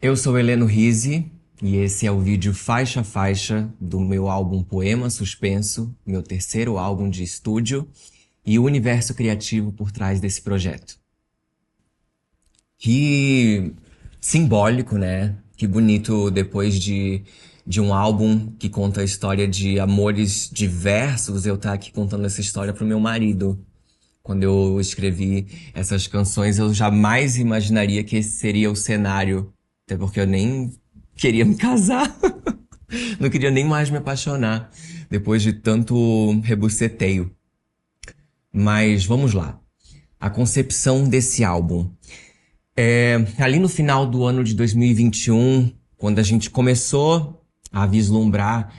Eu sou Heleno Rizzi e esse é o vídeo faixa a faixa do meu álbum Poema Suspenso, meu terceiro álbum de estúdio e o universo criativo por trás desse projeto. Que simbólico, né? Que bonito depois de um álbum que conta a história de amores diversos, eu estar aqui contando essa história pro meu marido. Quando eu escrevi essas canções, eu jamais imaginaria que esse seria o cenário. Até porque eu nem queria me casar. Não queria nem mais me apaixonar. Depois de tanto rebuceteio. Mas vamos lá. A concepção desse álbum. Ali no final do ano de 2021, quando a gente começou a vislumbrar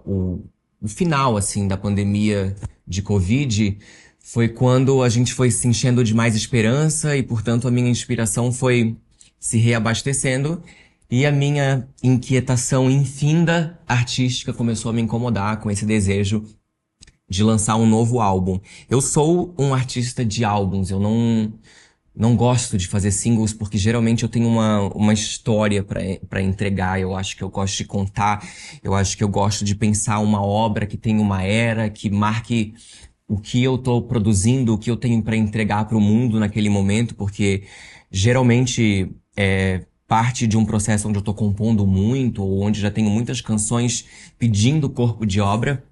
o final assim da pandemia de Covid, foi quando a gente foi se enchendo de mais esperança e, portanto, a minha inspiração foi se reabastecendo e a minha inquietação infinda artística começou a me incomodar com esse desejo de lançar um novo álbum. Eu sou um artista de álbuns, eu não gosto de fazer singles porque geralmente eu tenho uma história para entregar. Eu acho que eu gosto de contar, eu acho que eu gosto de pensar uma obra que tem uma era, que marque o que eu tô produzindo, o que eu tenho para entregar para o mundo naquele momento, porque geralmente é parte de um processo onde eu tô compondo muito, ou onde já tenho muitas canções pedindo corpo de obra.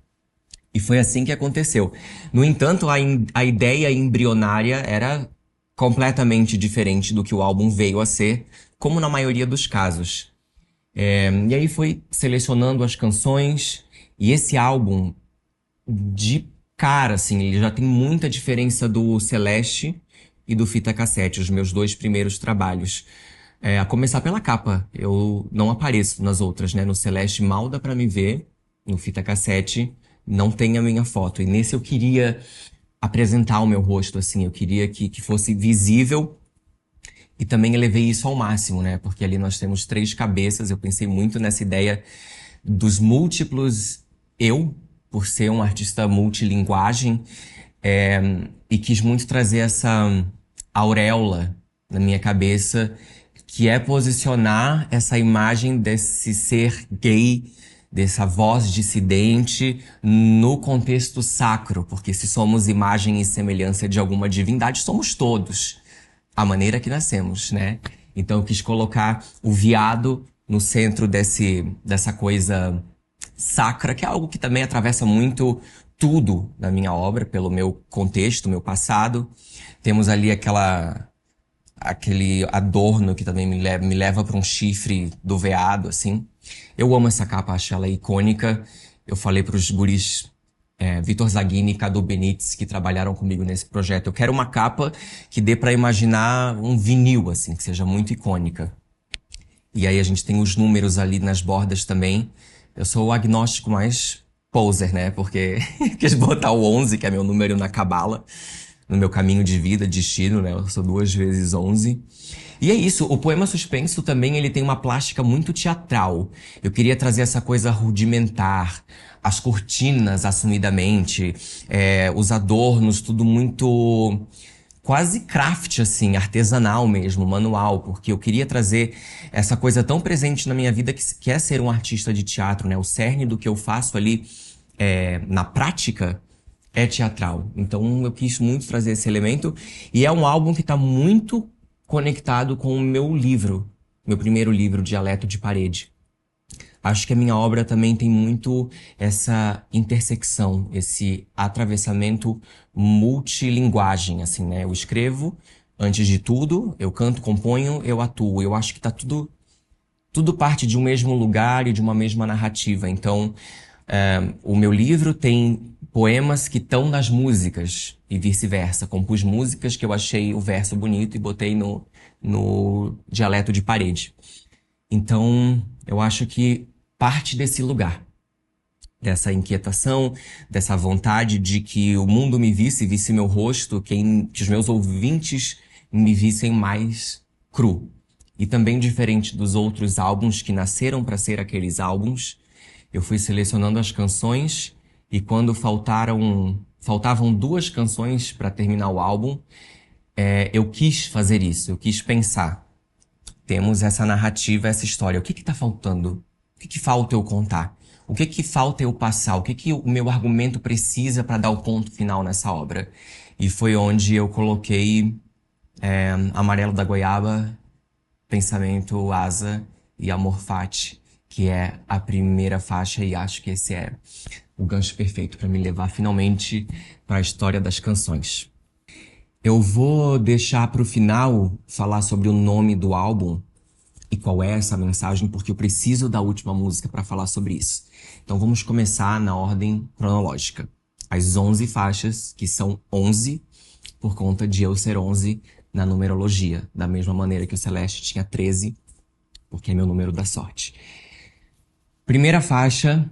E foi assim que aconteceu. No entanto, a ideia embrionária era completamente diferente do que o álbum veio a ser, como na maioria dos casos. E aí foi selecionando as canções, e esse álbum, de cara, assim, ele já tem muita diferença do Celeste e do Fita Cassete, os meus dois primeiros trabalhos. A começar pela capa, eu não apareço nas outras, né? No Celeste mal dá pra me ver, no Fita Cassete não tem a minha foto. E nesse eu queria apresentar o meu rosto, assim, eu queria que fosse visível e também elevei isso ao máximo, né? Porque ali nós temos três cabeças, eu pensei muito nessa ideia dos múltiplos eu, por ser um artista multilinguagem, e quis muito trazer essa auréola na minha cabeça, que é posicionar essa imagem desse ser gay, dessa voz dissidente, no contexto sacro, porque se somos imagem e semelhança de alguma divindade, somos todos, a maneira que nascemos, né? Então eu quis colocar o viado no centro dessa coisa sacra, que é algo que também atravessa muito tudo na minha obra, pelo meu contexto, meu passado. Temos ali aquele adorno que também me leva para um chifre do veado, assim. Eu amo essa capa, acho ela icônica. Eu falei para os guris Vitor Zaghini e Cadu Benítez, que trabalharam comigo nesse projeto. Eu quero uma capa que dê para imaginar um vinil, assim, que seja muito icônica. E aí a gente tem os números ali nas bordas também. Eu sou o agnóstico mais poser, né? Porque quis botar o 11, que é meu número na cabala, no meu caminho de vida, destino, né? Eu sou 2 vezes 11. E é isso, o poema suspenso também ele tem uma plástica muito teatral. Eu queria trazer essa coisa rudimentar, as cortinas assumidamente, os adornos, tudo muito quase craft, assim, artesanal mesmo, manual, porque eu queria trazer essa coisa tão presente na minha vida que é ser um artista de teatro, né? O cerne do que eu faço ali na prática é teatral. Então eu quis muito trazer esse elemento e é um álbum que está muito conectado com o meu livro, meu primeiro livro, Dialeto de Parede. Acho que a minha obra também tem muito essa intersecção, esse atravessamento multilinguagem, assim, né? Eu escrevo, antes de tudo, eu canto, componho, eu atuo. Eu acho que tá tudo parte de um mesmo lugar e de uma mesma narrativa. Então, o meu livro tem poemas que estão nas músicas e vice-versa. Compus músicas que eu achei o verso bonito e botei no dialeto de parede. Então, eu acho que parte desse lugar, dessa inquietação, dessa vontade de que o mundo me visse meu rosto, que os meus ouvintes me vissem mais cru. E também diferente dos outros álbuns que nasceram para ser aqueles álbuns, eu fui selecionando as canções e quando faltavam duas canções para terminar o álbum, eu quis fazer isso, eu quis pensar. temos essa narrativa, essa história. O que que tá faltando? O que que falta eu contar? O que que falta eu passar? O que que o meu argumento precisa para dar o ponto final nessa obra? E foi onde eu coloquei Amarelo da Goiaba, Pensamento, Asa e Amor Fati, que é a primeira faixa, e acho que esse é o gancho perfeito para me levar finalmente para a história das canções. Eu vou deixar para o final falar sobre o nome do álbum e qual é essa mensagem, porque eu preciso da última música para falar sobre isso. Então vamos começar na ordem cronológica. As 11 faixas, que são 11 por conta de eu ser 11 na numerologia, da mesma maneira que o Celeste tinha 13, porque é meu número da sorte. Primeira faixa,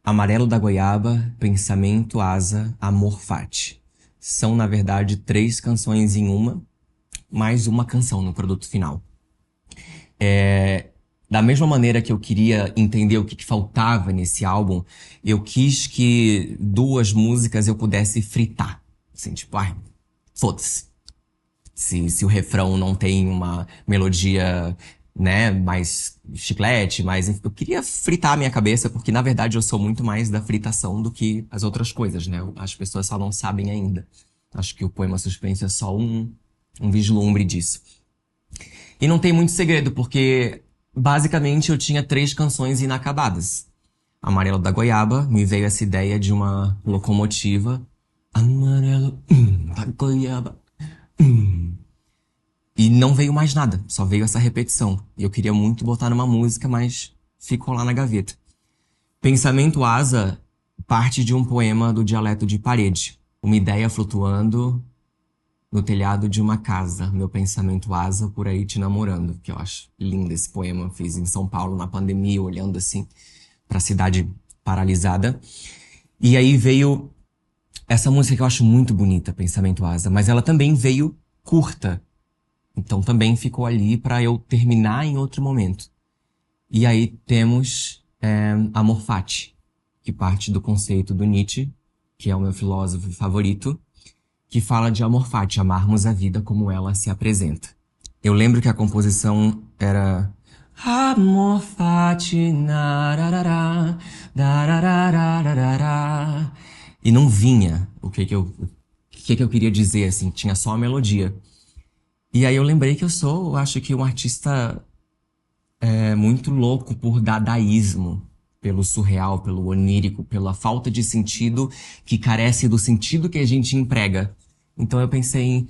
Amarelo da Goiaba, Pensamento, Asa, Amor Fati. São, na verdade, 3 canções em uma, mais uma canção no produto final. Da mesma maneira que eu queria entender o que faltava nesse álbum, eu quis que 2 músicas eu pudesse fritar. Assim, tipo, ai, foda-se. Se o refrão não tem uma melodia, né, mais chiclete, mais... Eu queria fritar a minha cabeça, porque na verdade eu sou muito mais da fritação do que as outras coisas, né? As pessoas só não sabem ainda. Acho que o poema suspense é só um vislumbre disso. E não tem muito segredo, porque basicamente eu tinha 3 canções inacabadas. Amarelo da Goiaba, me veio essa ideia de uma locomotiva. Amarelo da Goiaba. E não veio mais nada, só veio essa repetição. E eu queria muito botar numa música, mas ficou lá na gaveta. Pensamento Asa parte de um poema do dialeto de Parede. Uma ideia flutuando no telhado de uma casa. Meu pensamento asa por aí te namorando. Que eu acho lindo esse poema. Fiz em São Paulo na pandemia, olhando assim pra cidade paralisada. E aí veio essa música que eu acho muito bonita, Pensamento Asa. Mas ela também veio curta. Então também ficou ali pra eu terminar em outro momento. E aí temos Amor Fati, que parte do conceito do Nietzsche, que é o meu filósofo favorito, que fala de amor fati, amarmos a vida como ela se apresenta. Eu lembro que a composição era Amor fati, nararará, darararararará. E não vinha o que eu queria dizer, assim, tinha só a melodia. E aí eu lembrei que eu acho que um artista muito louco por dadaísmo, pelo surreal, pelo onírico, pela falta de sentido que carece do sentido que a gente emprega. Então eu pensei em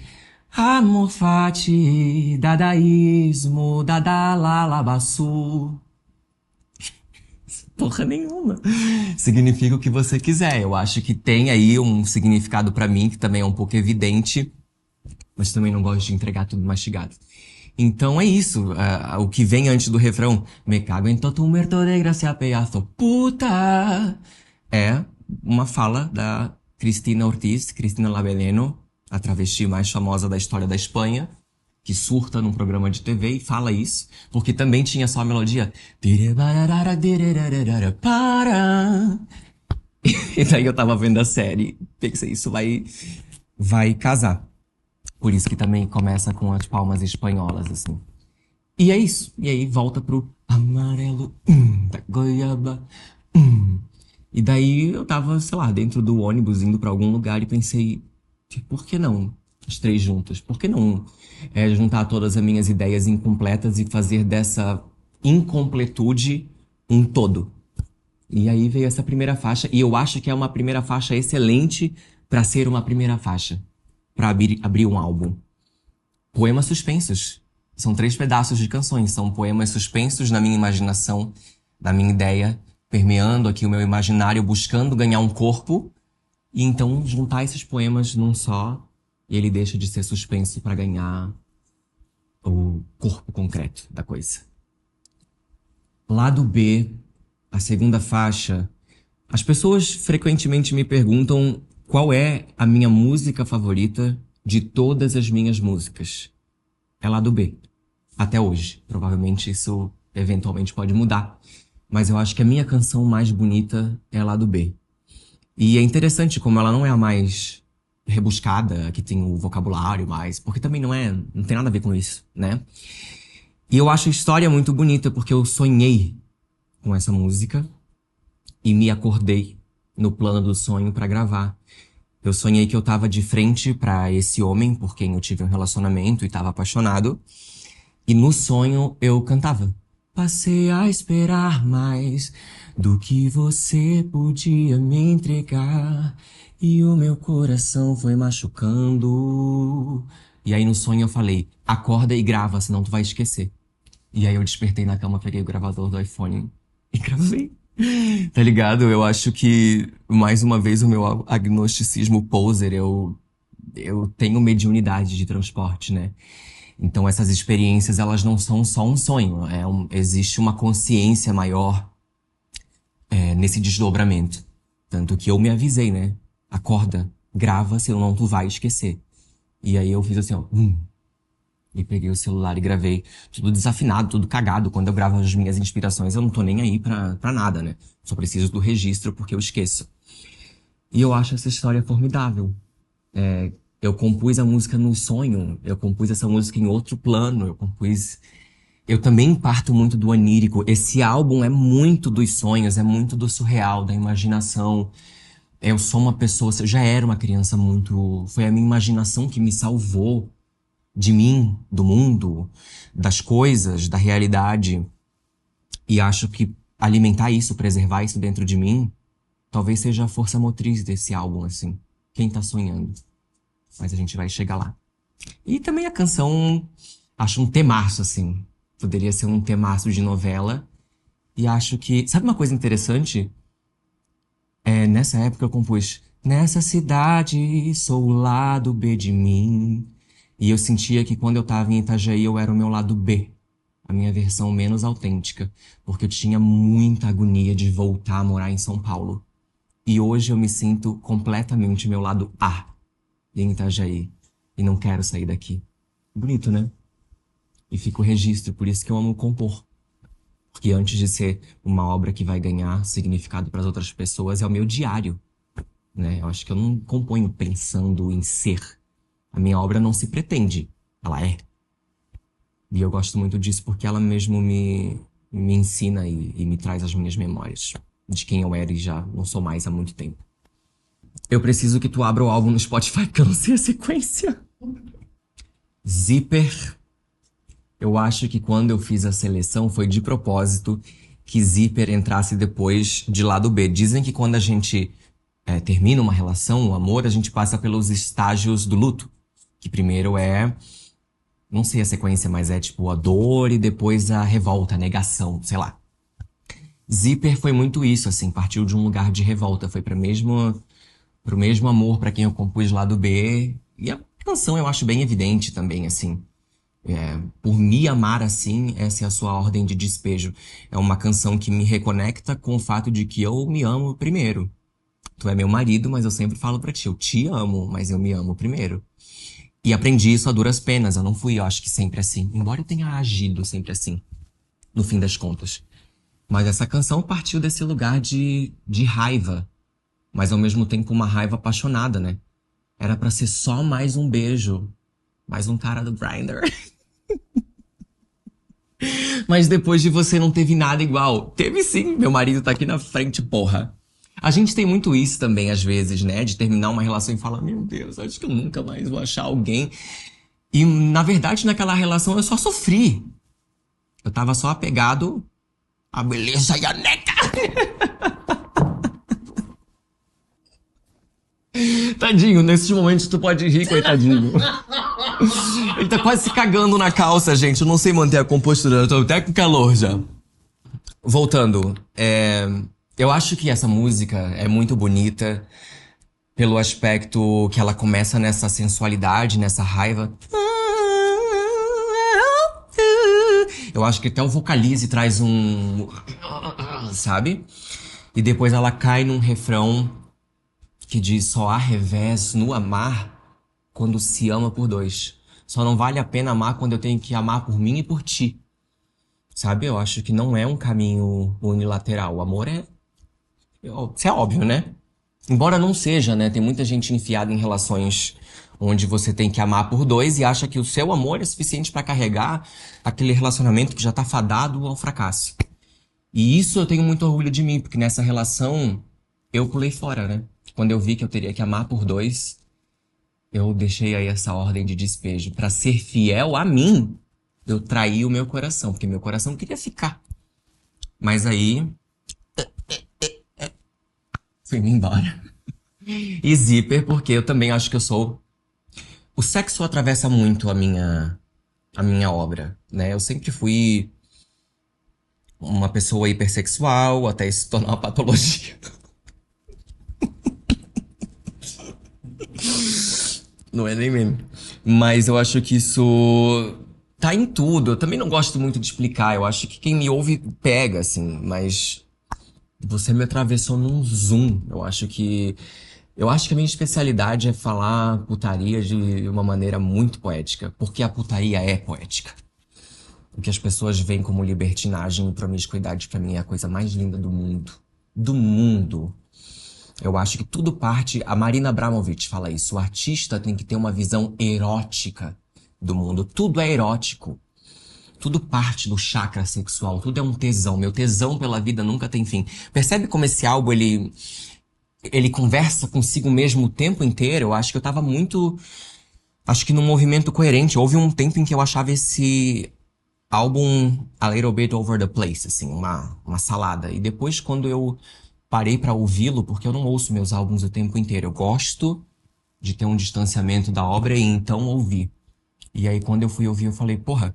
amor fati, dadaísmo, dadalalabaçu. Porra nenhuma. Significa o que você quiser. Eu acho que tem aí um significado pra mim que também é um pouco evidente, mas também não gosto de entregar tudo mastigado. Então é isso, o que vem antes do refrão, me cago em todo muerto de gracia pedaço puta, é uma fala da Cristina Ortiz, Cristina Labeleno, a travesti mais famosa da história da Espanha, que surta num programa de TV e fala isso, porque também tinha só a melodia. Para. E daí eu tava vendo a série, pensei, isso vai casar. Por isso que também começa com as palmas espanholas, assim. E é isso. E aí volta pro amarelo da goiaba. E daí eu tava, sei lá, dentro do ônibus indo pra algum lugar e pensei, por que não as 3 juntas? Por que não juntar todas as minhas ideias incompletas e fazer dessa incompletude um todo? E aí veio essa primeira faixa, e eu acho que é uma primeira faixa excelente pra ser uma primeira faixa, pra abrir um álbum. Poemas suspensos. São 3 pedaços de canções, são poemas suspensos na minha imaginação, na minha ideia, permeando aqui o meu imaginário, buscando ganhar um corpo, e então juntar esses poemas num só, e ele deixa de ser suspenso pra ganhar o corpo concreto da coisa. Lado B, a segunda faixa. As pessoas frequentemente me perguntam qual é a minha música favorita de todas as minhas músicas. É lado B. Até hoje. Provavelmente isso eventualmente pode mudar. Mas eu acho que a minha canção mais bonita é lado B. E é interessante como ela não é a mais rebuscada, que tem o vocabulário mais, porque também não tem nada a ver com isso, né? E eu acho a história muito bonita porque eu sonhei com essa música e me acordei no plano do sonho pra gravar. Eu sonhei que eu tava de frente pra esse homem por quem eu tive um relacionamento e tava apaixonado. E no sonho eu cantava. Passei a esperar mais do que você podia me entregar. E o meu coração foi machucando. E aí no sonho eu falei, acorda e grava, senão tu vai esquecer. E aí eu despertei na cama, peguei o gravador do iPhone e gravei. Tá ligado? Eu acho que, mais uma vez, o meu agnosticismo poser, eu tenho mediunidade de transporte, né? Então essas experiências, elas não são só um sonho. Existe uma consciência maior, nesse desdobramento. Tanto que eu me avisei, né? Acorda, grava, senão tu vai esquecer. E aí eu fiz assim, ó. E peguei o celular e gravei. Tudo desafinado, tudo cagado. Quando eu gravo as minhas inspirações, eu não tô nem aí pra nada, né? Só preciso do registro porque eu esqueço. E eu acho essa história formidável. Eu compus a música no sonho, eu compus essa música em outro plano, eu compus. Eu também parto muito do onírico. Esse álbum é muito dos sonhos, é muito do surreal, da imaginação. Eu sou uma pessoa, eu já era uma criança muito. Foi a minha imaginação que me salvou de mim, do mundo, das coisas, da realidade. E acho que alimentar isso, preservar isso dentro de mim, talvez seja a força motriz desse álbum, assim. Quem tá sonhando? Mas a gente vai chegar lá. E também a canção, acho um temaço, assim. Poderia ser um temaço de novela. E acho que. Sabe uma coisa interessante? Nessa época eu compus. Nessa cidade, sou o lado B de mim. E eu sentia que quando eu tava em Itajaí, eu era o meu lado B. A minha versão menos autêntica. Porque eu tinha muita agonia de voltar a morar em São Paulo. E hoje eu me sinto completamente meu lado A em Itajaí. E não quero sair daqui. Bonito, né? E fica o registro, por isso que eu amo compor. Porque antes de ser uma obra que vai ganhar significado para as outras pessoas, é o meu diário, né? Eu acho que eu não componho pensando em ser. A minha obra não se pretende, ela é. E eu gosto muito disso porque ela mesmo me ensina e me traz as minhas memórias de quem eu era e já não sou mais há muito tempo. Eu preciso que tu abra o álbum no Spotify porque eu não sei a sequência. Zíper. Eu acho que quando eu fiz a seleção foi de propósito que Zíper entrasse depois de lado B. Dizem que quando a gente termina uma relação, um amor, a gente passa pelos estágios do luto. Que primeiro não sei a sequência, mas é tipo a dor e depois a revolta, a negação, sei lá. Zíper foi muito isso, assim, partiu de um lugar de revolta, foi pro mesmo amor pra quem eu compus lado B. E a canção eu acho bem evidente também, assim. Por me amar assim, essa é a sua ordem de despejo. É uma canção que me reconecta com o fato de que eu me amo primeiro. Tu é meu marido, mas eu sempre falo pra ti, eu te amo, mas eu me amo primeiro. E aprendi isso a duras penas, eu não fui, eu acho que sempre assim. Embora eu tenha agido sempre assim, no fim das contas. Mas essa canção partiu desse lugar de raiva, mas ao mesmo tempo uma raiva apaixonada, né? Era pra ser só mais um beijo, mais um cara do Grindr. Mas depois de você não teve nada igual. Teve sim, meu marido tá aqui na frente, porra. A gente tem muito isso também, às vezes, né? De terminar uma relação e falar, meu Deus, acho que eu nunca mais vou achar alguém. E, na verdade, naquela relação eu só sofri. Eu tava só apegado à beleza e à neta. Tadinho, nesses momentos tu pode rir, coitadinho. Ele tá quase se cagando na calça, gente. Eu não sei manter a compostura, eu tô até com calor já. Voltando, eu acho que essa música é muito bonita pelo aspecto que ela começa nessa sensualidade, nessa raiva. Eu acho que até o vocalize traz sabe? E depois ela cai num refrão que diz só há revés no amar quando se ama por dois. Só não vale a pena amar quando eu tenho que amar por mim e por ti. Sabe? Eu acho que não é um caminho unilateral. O amor isso é óbvio, né? Embora não seja, né? Tem muita gente enfiada em relações onde você tem que amar por dois e acha que o seu amor é suficiente pra carregar aquele relacionamento que já tá fadado ao fracasso. E isso eu tenho muito orgulho de mim, porque nessa relação eu pulei fora, né? Quando eu vi que eu teria que amar por dois, eu deixei aí essa ordem de despejo. Pra ser fiel a mim, eu traí o meu coração, porque meu coração queria ficar. Mas aí, fui-me embora. E zíper, porque eu também acho que eu sou. O sexo atravessa muito a minha obra, né? Eu sempre fui uma pessoa hipersexual, até isso se tornar uma patologia. Não é nem meme. Mas eu acho que isso tá em tudo. Eu também não gosto muito de explicar. Eu acho que quem me ouve pega, assim. Mas você me atravessou num zoom. Eu acho que a minha especialidade é falar putaria de uma maneira muito poética. Porque a putaria é poética. O que as pessoas veem como libertinagem e promiscuidade pra mim é a coisa mais linda do mundo. Do mundo. Eu acho que tudo parte. A Marina Abramovic fala isso. O artista tem que ter uma visão erótica do mundo. Tudo é erótico. Tudo parte do chakra sexual. Tudo é um tesão. Meu tesão pela vida nunca tem fim. Percebe como esse álbum ele conversa consigo mesmo o tempo inteiro? Eu acho que eu tava muito. Acho que num movimento coerente. Houve um tempo em que eu achava esse álbum a little bit over the place, assim, uma salada. E depois, quando eu parei pra ouvi-lo, porque eu não ouço meus álbuns o tempo inteiro, eu gosto de ter um distanciamento da obra e então ouvir. E aí, quando eu fui ouvir, eu falei, porra,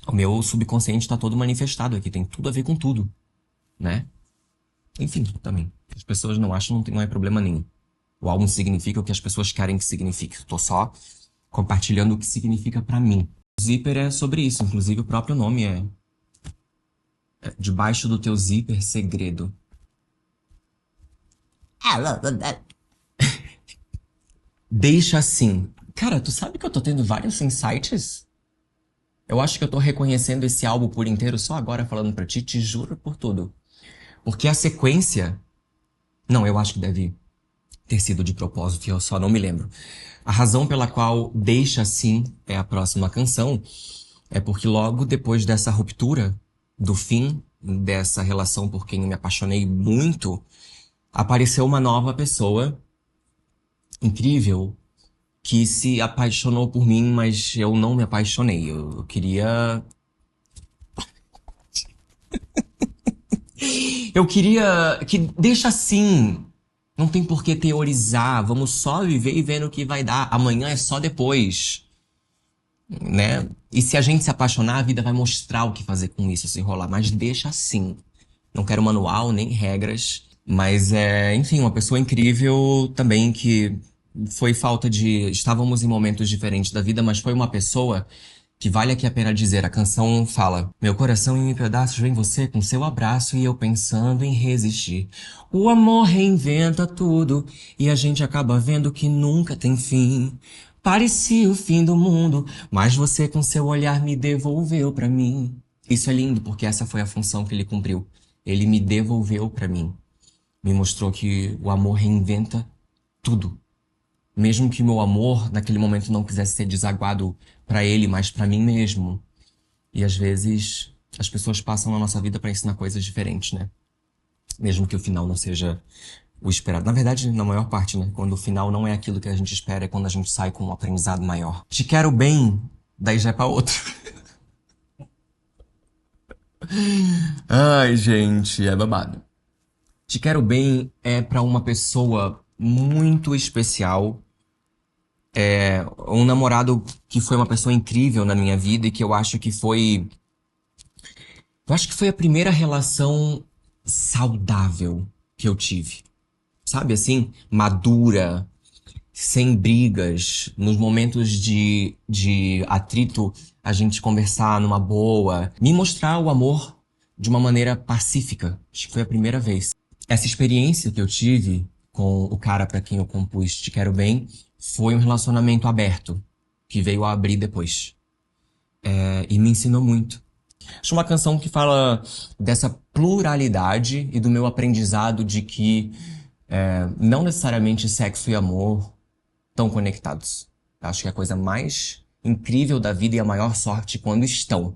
o meu subconsciente tá todo manifestado aqui, tem tudo a ver com tudo, né? Enfim, também. As pessoas não acham, não é problema nenhum. O álbum significa o que as pessoas querem que signifique. Eu tô só compartilhando o que significa pra mim. Zíper é sobre isso, inclusive o próprio nome é Debaixo do Teu Zíper Segredo. Deixa assim. Cara, tu sabe que eu tô tendo vários insights? Eu acho que eu tô reconhecendo esse álbum por inteiro só agora falando pra ti, te juro por tudo. Porque a sequência. Não, eu acho que deve ter sido de propósito e eu só não me lembro. A razão pela qual Deixa Assim é a próxima canção é porque logo depois dessa ruptura, do fim dessa relação por quem eu me apaixonei muito, apareceu uma nova pessoa incrível que se apaixonou por mim, mas eu não me apaixonei. Eu queria. Eu queria que deixa assim. Não tem por que teorizar. Vamos só viver e ver no que vai dar. Amanhã é só depois, né? E se a gente se apaixonar, a vida vai mostrar o que fazer com isso, se rolar. Mas deixa assim. Não quero manual nem regras. Mas enfim, uma pessoa incrível também que foi falta de. Estávamos em momentos diferentes da vida, mas foi uma pessoa que vale aqui a pena dizer. A canção fala: Meu coração em pedaços vem você com seu abraço e eu pensando em resistir. O amor reinventa tudo e a gente acaba vendo que nunca tem fim. Parecia o fim do mundo, mas você com seu olhar me devolveu pra mim. Isso é lindo porque essa foi a função que ele cumpriu. Ele me devolveu pra mim. Me mostrou que o amor reinventa tudo. Mesmo que meu amor naquele momento não quisesse ser desaguado pra ele, mas pra mim mesmo. E às vezes as pessoas passam na nossa vida pra ensinar coisas diferentes, né? Mesmo que o final não seja o esperado. Na verdade, na maior parte, né? Quando o final não é aquilo que a gente espera, é quando a gente sai com um aprendizado maior. Te quero bem, daí já é pra outro. Ai, gente, é babado. Te quero bem é pra uma pessoa muito especial. Um namorado que foi uma pessoa incrível na minha vida e que eu acho que foi. Eu acho que foi a primeira relação saudável que eu tive. Sabe assim? Madura, sem brigas, nos momentos de atrito, a gente conversar numa boa. Me mostrar o amor de uma maneira pacífica. Acho que foi a primeira vez. Essa experiência que eu tive com o cara pra quem eu compus Te Quero Bem foi um relacionamento aberto, que veio a abrir depois. E me ensinou muito. Acho uma canção que fala dessa pluralidade e do meu aprendizado de que não necessariamente sexo e amor tão conectados. Eu acho que é a coisa mais incrível da vida e a maior sorte quando estão.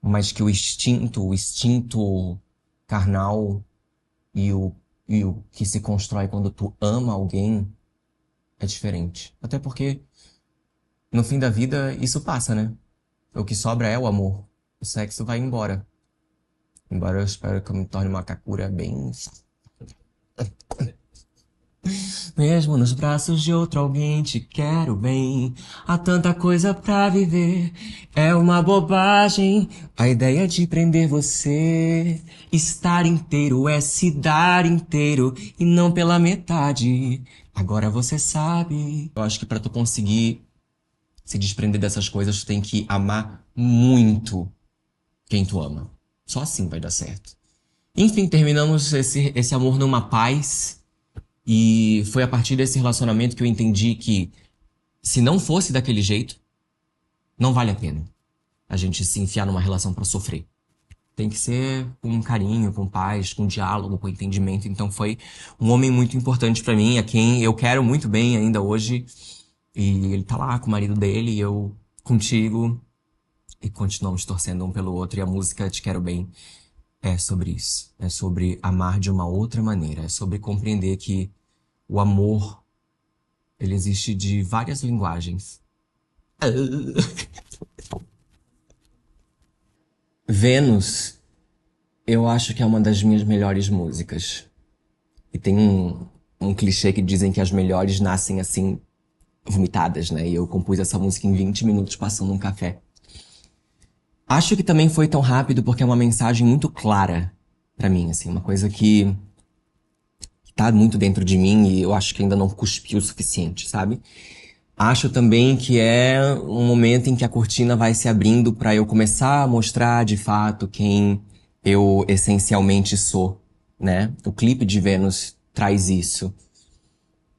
Mas que o instinto carnal e o que se constrói quando tu ama alguém é diferente. Até porque, no fim da vida, isso passa, né? O que sobra é o amor. O sexo vai embora. Embora eu espero que eu me torne uma kakura bem. Mesmo nos braços de outro alguém te quero bem. Há tanta coisa pra viver. É uma bobagem a ideia de prender você. Estar inteiro é se dar inteiro e não pela metade. Agora você sabe. Eu acho que pra tu conseguir se desprender dessas coisas, tu tem que amar muito quem tu ama. Só assim vai dar certo. Enfim, terminamos esse amor numa paz. E foi a partir desse relacionamento que eu entendi que, se não fosse daquele jeito, não vale a pena a gente se enfiar numa relação pra sofrer. Tem que ser com carinho, com paz, com diálogo, com entendimento. Então foi um homem muito importante pra mim, a quem eu quero muito bem ainda hoje. E ele tá lá com o marido dele, e eu contigo. E continuamos torcendo um pelo outro. E a música Te Quero Bem é sobre isso. É sobre amar de uma outra maneira. É sobre compreender que o amor, ele existe de várias linguagens. Vênus, eu acho que é uma das minhas melhores músicas. E tem um clichê que dizem que as melhores nascem assim, vomitadas, né? E eu compus essa música em 20 minutos passando um café. Acho que também foi tão rápido porque é uma mensagem muito clara pra mim, assim, uma coisa que tá muito dentro de mim e eu acho que ainda não cuspi o suficiente, sabe? Acho também que é um momento em que a cortina vai se abrindo pra eu começar a mostrar de fato quem eu essencialmente sou, né? O clipe de Vênus traz isso.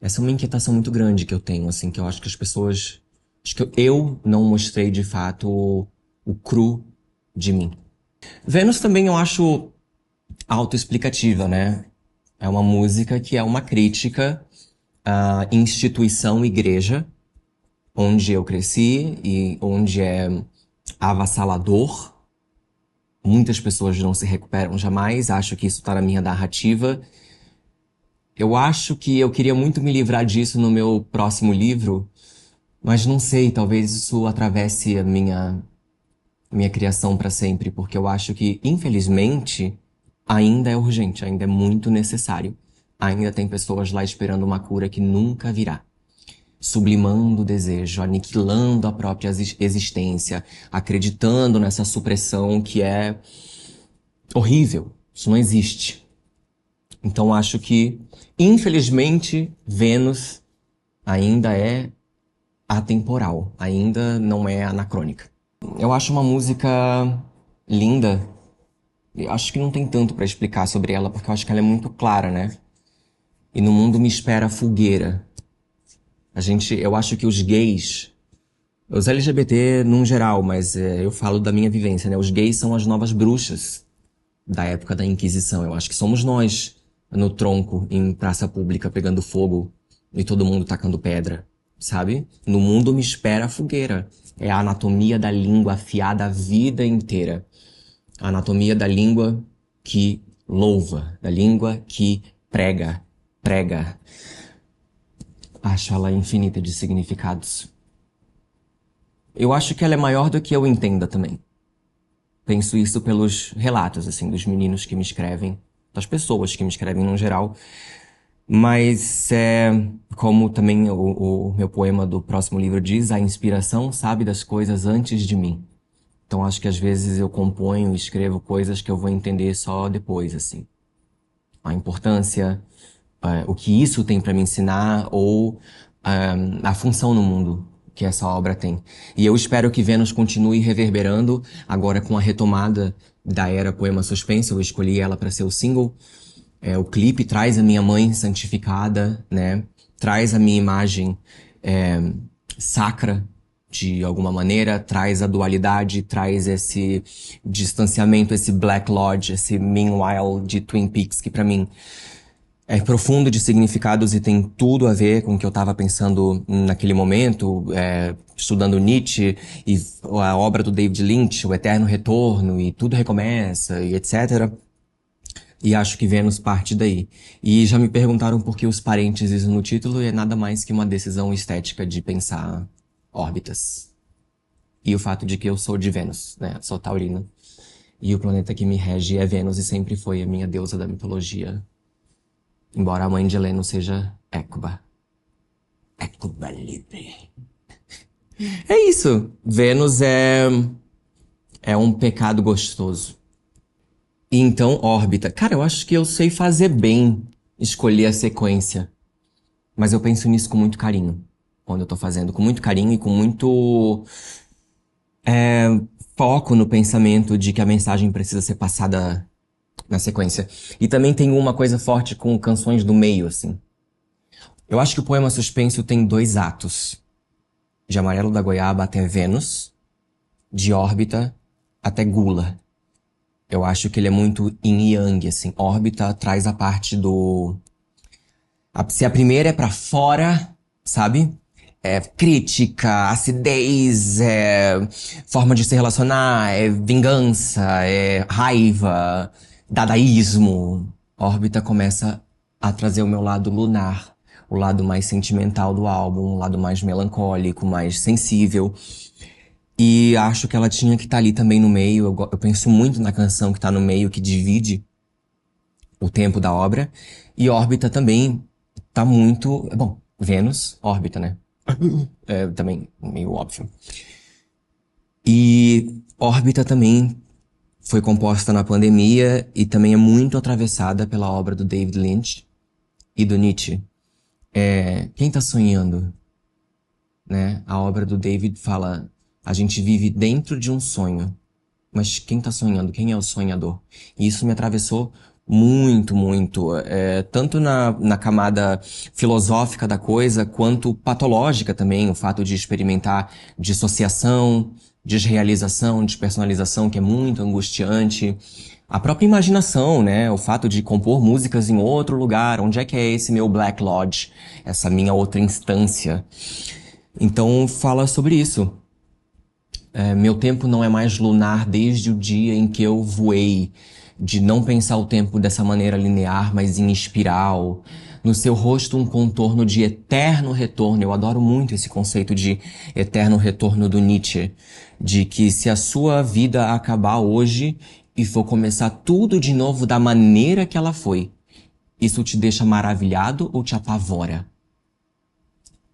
Essa é uma inquietação muito grande que eu tenho, assim, que eu acho que as pessoas. Acho que eu não mostrei de fato o cru de mim. Vênus também eu acho autoexplicativa, né? É uma música que é uma crítica à instituição igreja, onde eu cresci e onde é avassalador. Muitas pessoas não se recuperam jamais, acho que isso tá na minha narrativa. Eu acho que eu queria muito me livrar disso no meu próximo livro, mas não sei, talvez isso atravesse a minha criação para sempre, porque eu acho que, infelizmente, ainda é urgente, ainda é muito necessário. Ainda tem pessoas lá esperando uma cura que nunca virá. Sublimando o desejo, aniquilando a própria existência, acreditando nessa supressão que é horrível. Isso não existe. Então acho que, infelizmente, Vênus ainda é atemporal, ainda não é anacrônica. Eu acho uma música linda. Eu acho que não tem tanto pra explicar sobre ela, porque eu acho que ela é muito clara, né? E no mundo me espera a fogueira. Eu acho que os gays, os LGBT num geral, mas eu falo da minha vivência, né? Os gays são as novas bruxas da época da Inquisição. Eu acho que somos nós no tronco, em praça pública, pegando fogo e todo mundo tacando pedra, sabe? No mundo me espera a fogueira. É a anatomia da língua afiada a vida inteira. A anatomia da língua que louva, da língua que prega, prega. Acho ela infinita de significados. Eu acho que ela é maior do que eu entenda também. Penso isso pelos relatos, assim, dos meninos que me escrevem, das pessoas que me escrevem no geral. Mas como também o meu poema do próximo livro diz, a inspiração sabe das coisas antes de mim. Então acho que às vezes eu componho e escrevo coisas que eu vou entender só depois, assim. A importância, o que isso tem pra me ensinar ou a função no mundo que essa obra tem. E eu espero que Vênus continue reverberando agora com a retomada da era Poema Suspense. Eu escolhi ela pra ser o single. O clipe traz a minha mãe santificada, né? Traz a minha imagem sacra de alguma maneira, traz a dualidade, traz esse distanciamento, esse Black Lodge, esse Meanwhile de Twin Peaks, que pra mim é profundo de significados e tem tudo a ver com o que eu estava pensando naquele momento, estudando Nietzsche e a obra do David Lynch, O Eterno Retorno e Tudo Recomeça e etc. E acho que Vênus parte daí. E já me perguntaram por que os parênteses no título e é nada mais que uma decisão estética de pensar órbitas. E o fato de que eu sou de Vênus, né? Sou taurina. E o planeta que me rege é Vênus e sempre foi a minha deusa da mitologia. Embora a mãe de Heleno seja Écuba. Écuba livre. É isso. Vênus é um pecado gostoso. E então, órbita. Cara, eu acho que eu sei fazer bem escolher a sequência. Mas eu penso nisso com muito carinho. Quando eu tô fazendo. Com muito carinho e com muito foco no pensamento de que a mensagem precisa ser passada na sequência. E também tem uma coisa forte com canções do meio, assim. Eu acho que o poema Suspenso tem 2 atos. De Amarelo da Goiaba até Vênus. De Órbita até Gula. Eu acho que ele é muito yin e yang, assim. Órbita traz a parte do... Se a primeira é pra fora, sabe? É crítica, acidez, é forma de se relacionar, é vingança, é raiva, dadaísmo. Órbita começa a trazer o meu lado lunar, o lado mais sentimental do álbum, o lado mais melancólico, mais sensível. E acho que ela tinha que estar ali também no meio. Eu penso muito na canção que tá no meio, que divide o tempo da obra. E Órbita também tá muito... Bom, Vênus, órbita, né? É também meio óbvio. E Órbita também foi composta na pandemia e também é muito atravessada pela obra do David Lynch e do Nietzsche. Quem tá sonhando, né? A obra do David fala, a gente vive dentro de um sonho. Mas quem tá sonhando? Quem é o sonhador? E isso me atravessou muito, muito. Tanto na camada filosófica da coisa, quanto patológica também. O fato de experimentar dissociação, desrealização, despersonalização, que é muito angustiante. A própria imaginação, né? O fato de compor músicas em outro lugar. Onde é que é esse meu Black Lodge? Essa minha outra instância. Então, fala sobre isso. Meu tempo não é mais lunar desde o dia em que eu voei, de não pensar o tempo dessa maneira linear, mas em espiral. No seu rosto um contorno de eterno retorno. Eu adoro muito esse conceito de eterno retorno do Nietzsche, de que se a sua vida acabar hoje e for começar tudo de novo da maneira que ela foi, isso te deixa maravilhado ou te apavora?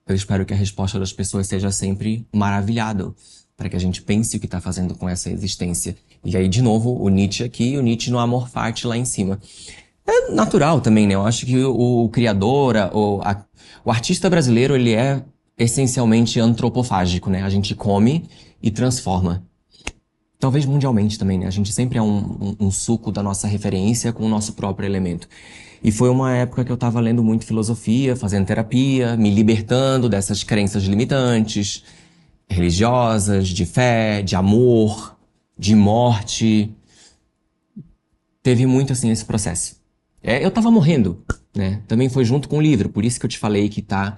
Eu espero que a resposta das pessoas seja sempre maravilhado, para que a gente pense o que está fazendo com essa existência. E aí, de novo, o Nietzsche aqui e o Nietzsche no Amor Fati lá em cima. É natural também, né? Eu acho que o criador, o artista brasileiro, ele é essencialmente antropofágico, né? A gente come e transforma. Talvez mundialmente também, né? A gente sempre é um suco da nossa referência com o nosso próprio elemento. E foi uma época que eu tava lendo muito filosofia, fazendo terapia, me libertando dessas crenças limitantes, religiosas, de fé, de amor, de morte. Teve muito, assim, esse processo. Eu tava morrendo, né? Também foi junto com o livro, por isso que eu te falei que tá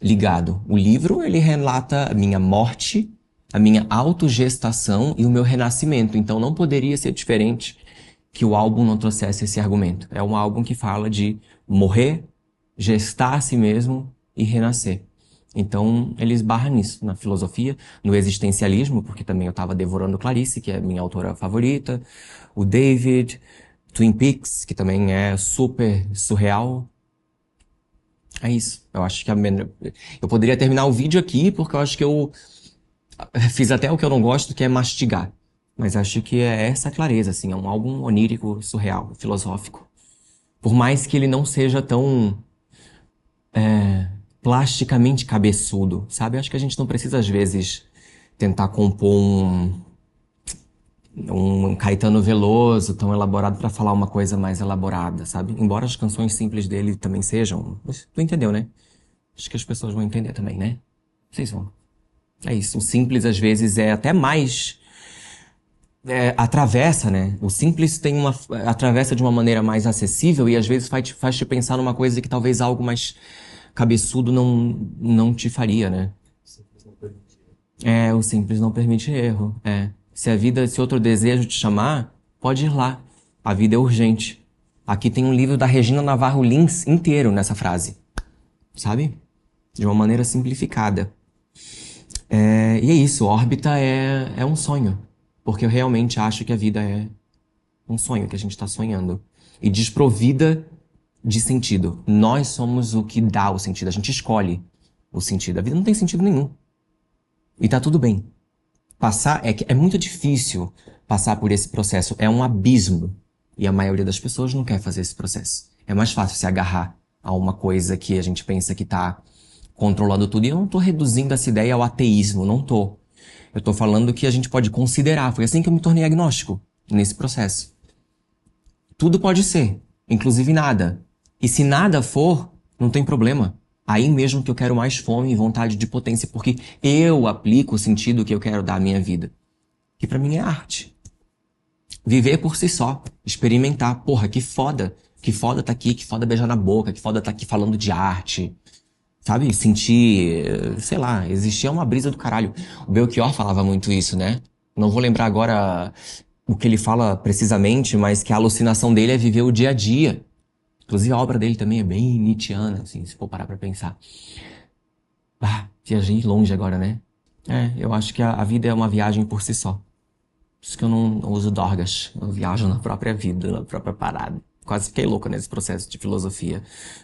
ligado. O livro, ele relata a minha morte, a minha autogestação e o meu renascimento. Então não poderia ser diferente que o álbum não trouxesse esse argumento. É um álbum que fala de morrer, gestar a si mesmo e renascer. Então ele esbarra nisso, na filosofia, no existencialismo, porque também eu estava devorando Clarice, que é minha autora favorita, o David, Twin Peaks, que também é super surreal. É isso. Eu acho que eu poderia terminar o vídeo aqui, porque eu acho que eu fiz até o que eu não gosto, que é mastigar. Mas acho que é essa clareza, assim. É um álbum onírico, surreal, filosófico. Por mais que ele não seja tão plasticamente cabeçudo, sabe? Acho que a gente não precisa, às vezes, tentar compor um Caetano Veloso tão elaborado pra falar uma coisa mais elaborada, sabe? Embora as canções simples dele também sejam. Mas tu entendeu, né? Acho que as pessoas vão entender também, né? Vocês vão. É isso. O simples, às vezes, é até mais atravessa, né? O simples atravessa de uma maneira mais acessível e às vezes faz te pensar numa coisa que talvez algo mais cabeçudo não te faria, né? O simples não permite erro. Se outro desejo te chamar, pode ir lá. A vida é urgente. Aqui tem um livro da Regina Navarro Lins inteiro nessa frase, sabe? De uma maneira simplificada. E é isso, órbita é um sonho. Porque eu realmente acho que a vida é um sonho que a gente está sonhando. E desprovida de sentido. Nós somos o que dá o sentido. A gente escolhe o sentido. A vida não tem sentido nenhum. E tá tudo bem. É muito difícil passar por esse processo. É um abismo. E a maioria das pessoas não quer fazer esse processo. É mais fácil se agarrar a uma coisa que a gente pensa que tá controlando tudo. E eu não tô reduzindo essa ideia ao ateísmo, não tô. Eu tô falando que a gente pode considerar. Foi assim que eu me tornei agnóstico, nesse processo. Tudo pode ser, inclusive nada. E se nada for, não tem problema. Aí mesmo que eu quero mais fome e vontade de potência, porque eu aplico o sentido que eu quero dar à minha vida. Que pra mim é arte. Viver por si só, experimentar. Porra, que foda. Que foda tá aqui, que foda beijar na boca, que foda tá aqui falando de arte. Sabe? Sentir, sei lá, existia uma brisa do caralho. O Belchior falava muito isso, né? Não vou lembrar agora o que ele fala precisamente, mas que a alucinação dele é viver o dia a dia. Inclusive a obra dele também é bem nietzschiana, assim, se for parar pra pensar. Viajei longe agora, né? Eu acho que a vida é uma viagem por si só. Por isso que eu não uso dorgas. Eu viajo na própria vida, na própria parada. Quase fiquei louco nesse processo de filosofia.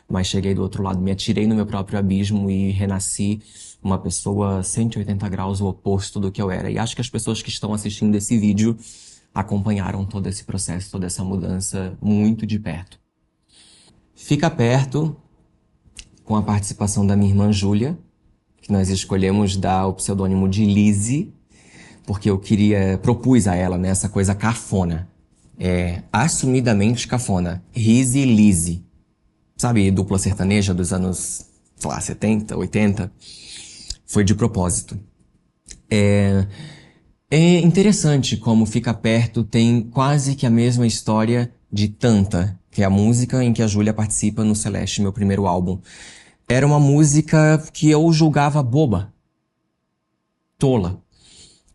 Mas cheguei do outro lado, me atirei no meu próprio abismo e renasci uma pessoa 180 graus o oposto do que eu era. E acho que as pessoas que estão assistindo esse vídeo acompanharam todo esse processo, toda essa mudança muito de perto. Fica perto, com a participação da minha irmã Júlia, que nós escolhemos dar o pseudônimo de Lizzie, porque propus a ela, né, essa coisa cafona. Assumidamente cafona. Rizzy Lizzy. Sabe, dupla sertaneja dos anos, sei lá, 70, 80? Foi de propósito. É interessante como Fica Perto tem quase que a mesma história de Tanta, que é a música em que a Júlia participa no Celeste, meu primeiro álbum. Era uma música que eu julgava boba, tola.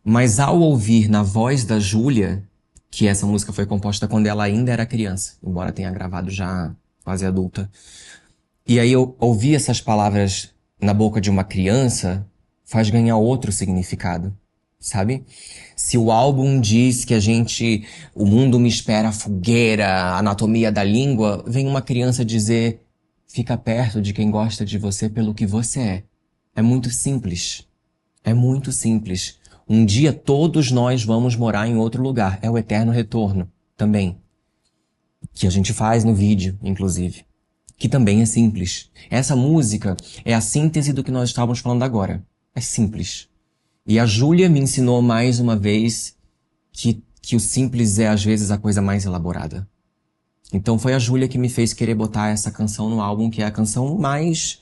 Mas ao ouvir na voz da Júlia, que essa música foi composta quando ela ainda era criança, embora tenha gravado já quase adulta, e aí eu ouvir essas palavras na boca de uma criança faz ganhar outro significado, sabe? Se o álbum diz que o mundo me espera a fogueira, anatomia da língua, vem uma criança dizer, fica perto de quem gosta de você pelo que você é. É muito simples. É muito simples. Um dia todos nós vamos morar em outro lugar. É o eterno retorno, também. Que a gente faz no vídeo, inclusive. Que também é simples. Essa música é a síntese do que nós estávamos falando agora. É simples. E a Júlia me ensinou mais uma vez que o simples é às vezes a coisa mais elaborada. Então foi a Júlia que me fez querer botar essa canção no álbum, que é a canção mais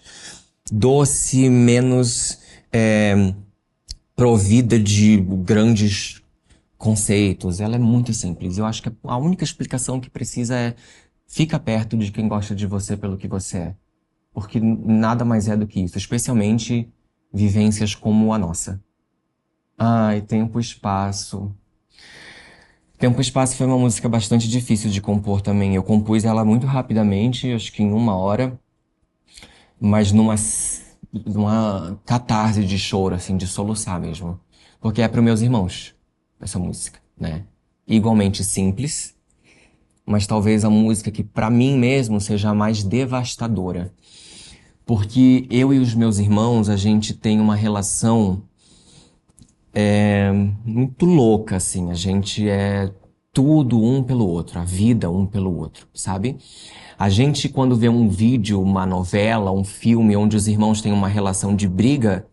doce, menos provida de grandes conceitos. Ela é muito simples. Eu acho que a única explicação que precisa é fica perto de quem gosta de você pelo que você é. Porque nada mais é do que isso, especialmente vivências como a nossa. Tempo e Espaço. Tempo e Espaço foi uma música bastante difícil de compor também. Eu compus ela muito rapidamente, acho que em 1 hora, mas numa catarse de choro, assim, de soluçar mesmo. Porque é para meus irmãos, essa música, né? Igualmente simples, mas talvez a música que para mim mesmo seja a mais devastadora. Porque eu e os meus irmãos, a gente tem uma relação muito louca, assim. A gente é tudo um pelo outro, a vida um pelo outro, sabe? A gente, quando vê um vídeo, uma novela, um filme onde os irmãos têm uma relação de briga,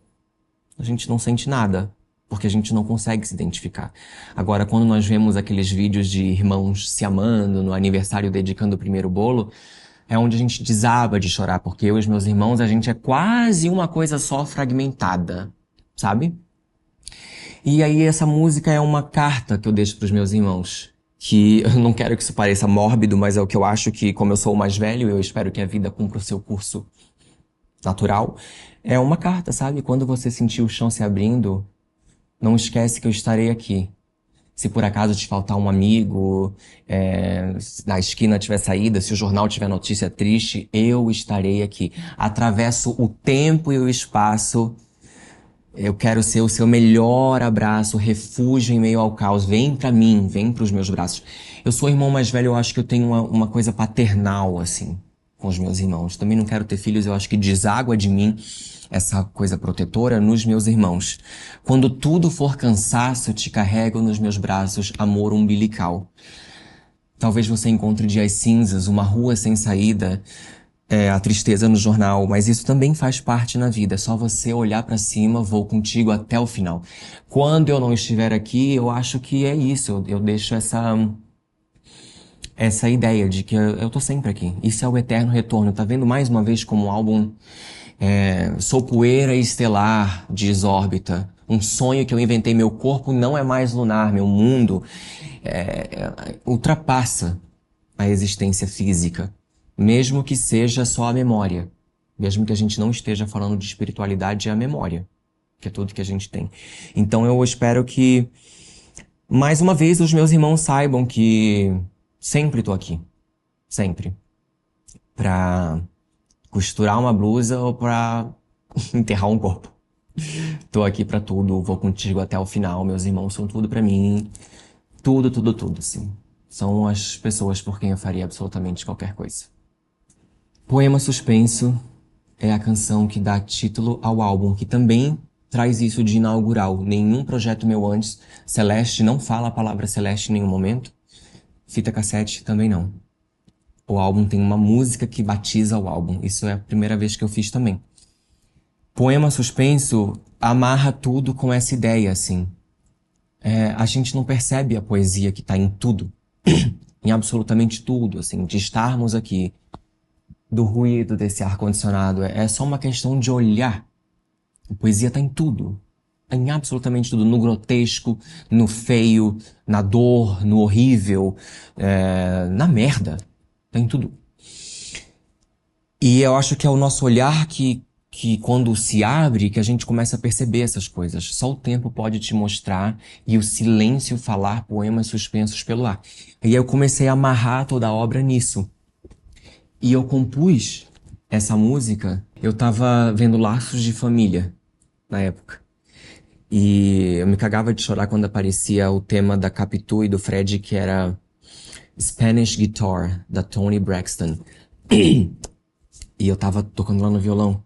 a gente não sente nada, porque a gente não consegue se identificar. Agora, quando nós vemos aqueles vídeos de irmãos se amando, no aniversário dedicando o primeiro bolo, é onde a gente desaba de chorar, porque eu e os meus irmãos, a gente é quase uma coisa só fragmentada, sabe? E aí essa música é uma carta que eu deixo pros meus irmãos. Que eu não quero que isso pareça mórbido, mas é o que eu acho que, como eu sou o mais velho, eu espero que a vida cumpra o seu curso natural. É uma carta, sabe? Quando você sentir o chão se abrindo, não esquece que eu estarei aqui. Se por acaso te faltar um amigo, se na esquina tiver saída, se o jornal tiver notícia triste, eu estarei aqui. Atravesso o tempo e o espaço. Eu quero ser o seu melhor abraço, refúgio em meio ao caos. Vem pra mim, vem pros meus braços. Eu sou o irmão mais velho, eu acho que eu tenho uma coisa paternal, assim, com os meus irmãos. Também não quero ter filhos, eu acho que deságua de mim essa coisa protetora nos meus irmãos. Quando tudo for cansaço, eu te carrego nos meus braços, amor umbilical. Talvez você encontre dias cinzas, uma rua sem saída, a tristeza no jornal, mas isso também faz parte na vida. É só você olhar pra cima, vou contigo até o final. Quando eu não estiver aqui, eu acho que é isso. Eu deixo essa ideia de que eu tô sempre aqui. Isso é o eterno retorno. Tá vendo mais uma vez como um álbum sou poeira estelar, diz órbita. Um sonho que eu inventei. Meu corpo não é mais lunar. Meu mundo ultrapassa a existência física. Mesmo que seja só a memória. Mesmo que a gente não esteja falando de espiritualidade, é a memória. Que é tudo que a gente tem. Então eu espero que, mais uma vez, os meus irmãos saibam que sempre tô aqui. Sempre. Pra costurar uma blusa ou pra enterrar um corpo. Tô aqui pra tudo, vou contigo até o final. Meus irmãos são tudo pra mim. Tudo, tudo, tudo, assim. São as pessoas por quem eu faria absolutamente qualquer coisa. Poema Suspenso é a canção que dá título ao álbum, que também traz isso de inaugural. Nenhum projeto meu antes. Celeste não fala a palavra Celeste em nenhum momento. Fita cassete também não. O álbum tem uma música que batiza o álbum. Isso é a primeira vez que eu fiz também. Poema Suspenso amarra tudo com essa ideia, assim. A gente não percebe a poesia que tá em tudo. Em absolutamente tudo, assim. De estarmos aqui, do ruído desse ar-condicionado. É só uma questão de olhar. A poesia tá em tudo. Tá em absolutamente tudo. No grotesco, no feio, na dor, no horrível, na merda. Tá em tudo. E eu acho que é o nosso olhar que quando se abre, que a gente começa a perceber essas coisas. Só o tempo pode te mostrar e o silêncio falar poemas suspensos pelo ar. E aí eu comecei a amarrar toda a obra nisso. E eu compus essa música, eu tava vendo Laços de Família na época. E eu me cagava de chorar quando aparecia o tema da Capitu e do Fred, que era Spanish Guitar, da Toni Braxton. E eu tava tocando lá no violão.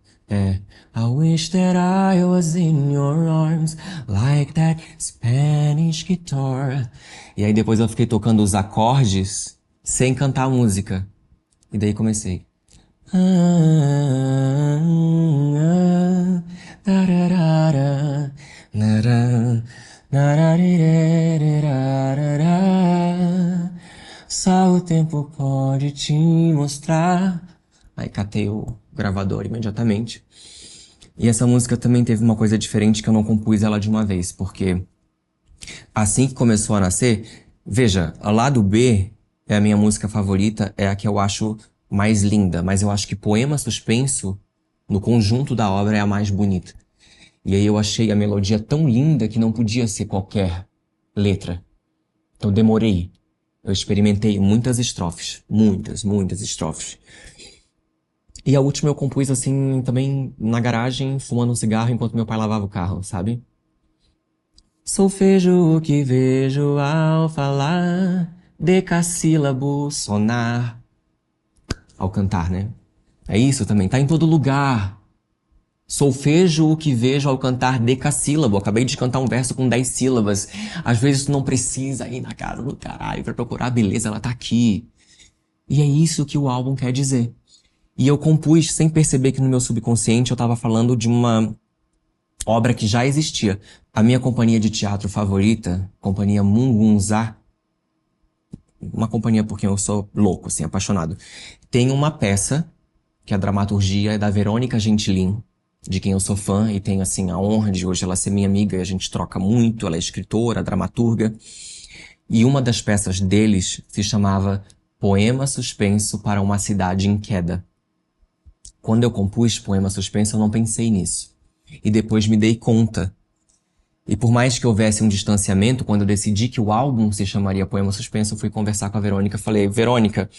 I wish that I was in your arms, like that Spanish guitar. E aí depois eu fiquei tocando os acordes, sem cantar a música. E daí comecei. Só o tempo pode te mostrar. Aí catei o gravador imediatamente. E essa música também teve uma coisa diferente que eu não compus ela de uma vez, porque assim que começou a nascer, veja, a lado B é a minha música favorita, é a que eu acho mais linda, mas eu acho que Poema Suspenso, no conjunto da obra, é a mais bonita. E aí eu achei a melodia tão linda que não podia ser qualquer letra. Então demorei. Eu experimentei muitas estrofes. Muitas estrofes. E a última eu compus assim, também na garagem, fumando um cigarro enquanto meu pai lavava o carro, sabe? Solfejo o que vejo ao falar, decassílabo sonar. Ao cantar, né? É isso também, tá em todo lugar. Solfejo o que vejo ao cantar decassílabo. Acabei de cantar um verso com 10 sílabas. Às vezes tu não precisa ir na casa do caralho pra procurar a beleza, ela tá aqui. E é isso que o álbum quer dizer. E eu compus sem perceber que no meu subconsciente eu tava falando de uma obra que já existia. A minha companhia de teatro favorita, Companhia Mungunzá, uma companhia por quem eu sou louco, assim, apaixonado, tem uma peça, que a dramaturgia é da Verônica Gentilin, de quem eu sou fã e tenho, assim, a honra de hoje ela ser minha amiga e a gente troca muito. Ela é escritora, dramaturga. E uma das peças deles se chamava Poema Suspenso para uma Cidade em Queda. Quando eu compus Poema Suspenso, eu não pensei nisso. E depois me dei conta. E por mais que houvesse um distanciamento, quando eu decidi que o álbum se chamaria Poema Suspenso, eu fui conversar com a Verônica. Falei, Verônica,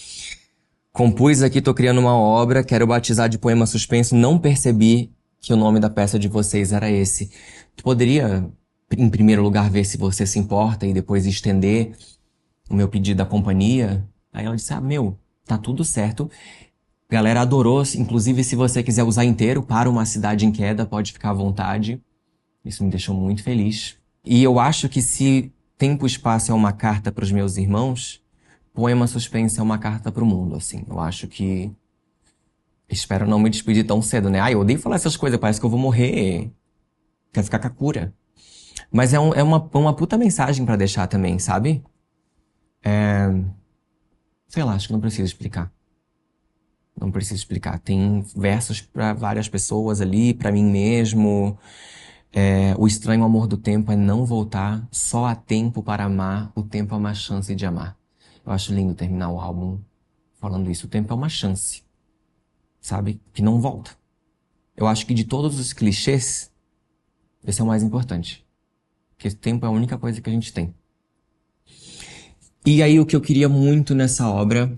compus aqui, tô criando uma obra, quero batizar de Poema Suspenso, não percebi que o nome da peça de vocês era esse. Tu poderia, em primeiro lugar, ver se você se importa e depois estender o meu pedido à companhia? Aí ela disse, tá tudo certo. Galera adorou, inclusive se você quiser usar inteiro para uma cidade em queda, pode ficar à vontade. Isso me deixou muito feliz. E eu acho que se Tempo e Espaço é uma carta para os meus irmãos, Poema Suspense é uma carta para o mundo, assim. Eu acho que... Espero não me despedir tão cedo, né? Eu odeio falar essas coisas, parece que eu vou morrer. Quero ficar com a cura. Mas é uma puta mensagem pra deixar também, sabe? Sei lá, acho que não preciso explicar. Não preciso explicar. Tem versos pra várias pessoas ali, pra mim mesmo. O estranho amor do tempo é não voltar. Só há tempo para amar. O tempo é uma chance de amar. Eu acho lindo terminar o álbum falando isso. O tempo é uma chance, sabe? Que não volta. Eu acho que de todos os clichês, esse é o mais importante. Porque esse tempo é a única coisa que a gente tem. E aí o que eu queria muito nessa obra,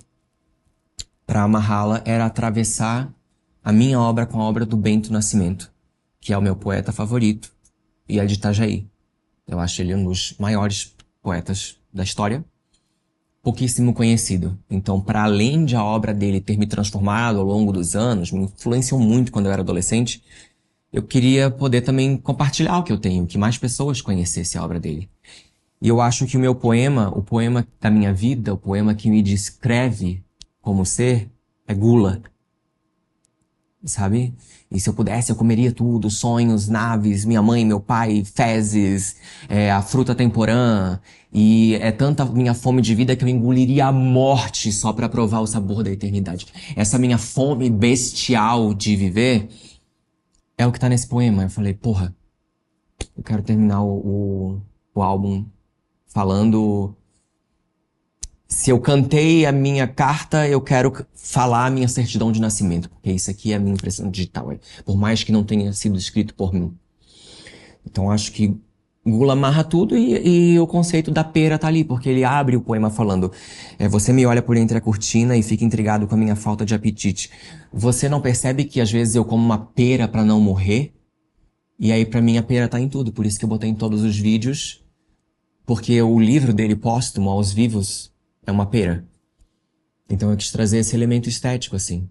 pra amarrá-la, era atravessar a minha obra com a obra do Bento Nascimento, que é o meu poeta favorito, e é de Itajaí. Eu acho ele um dos maiores poetas da história, pouquíssimo conhecido. Então, para além de a obra dele ter me transformado ao longo dos anos, me influenciou muito quando eu era adolescente, eu queria poder também compartilhar o que eu tenho, que mais pessoas conhecessem a obra dele. E eu acho que o meu poema, o poema da minha vida, o poema que me descreve como ser, é gula, sabe? E se eu pudesse, eu comeria tudo, sonhos, naves, minha mãe, meu pai, fezes, a fruta temporã. E é tanta minha fome de vida que eu engoliria a morte só pra provar o sabor da eternidade. Essa minha fome bestial de viver é o que tá nesse poema. Eu falei, porra, eu quero terminar o álbum falando... Se eu cantei a minha carta, eu quero falar a minha certidão de nascimento, porque isso aqui é a minha impressão digital, por mais que não tenha sido escrito por mim. Então acho que Gula amarra tudo e o conceito da pera tá ali, porque ele abre o poema falando: você me olha por entre a cortina e fica intrigado com a minha falta de apetite. Você não percebe que às vezes eu como uma pera pra não morrer? E aí pra mim a pera tá em tudo, por isso que eu botei em todos os vídeos, porque o livro dele póstumo, Aos Vivos, é uma pera. Então eu quis trazer esse elemento estético, assim.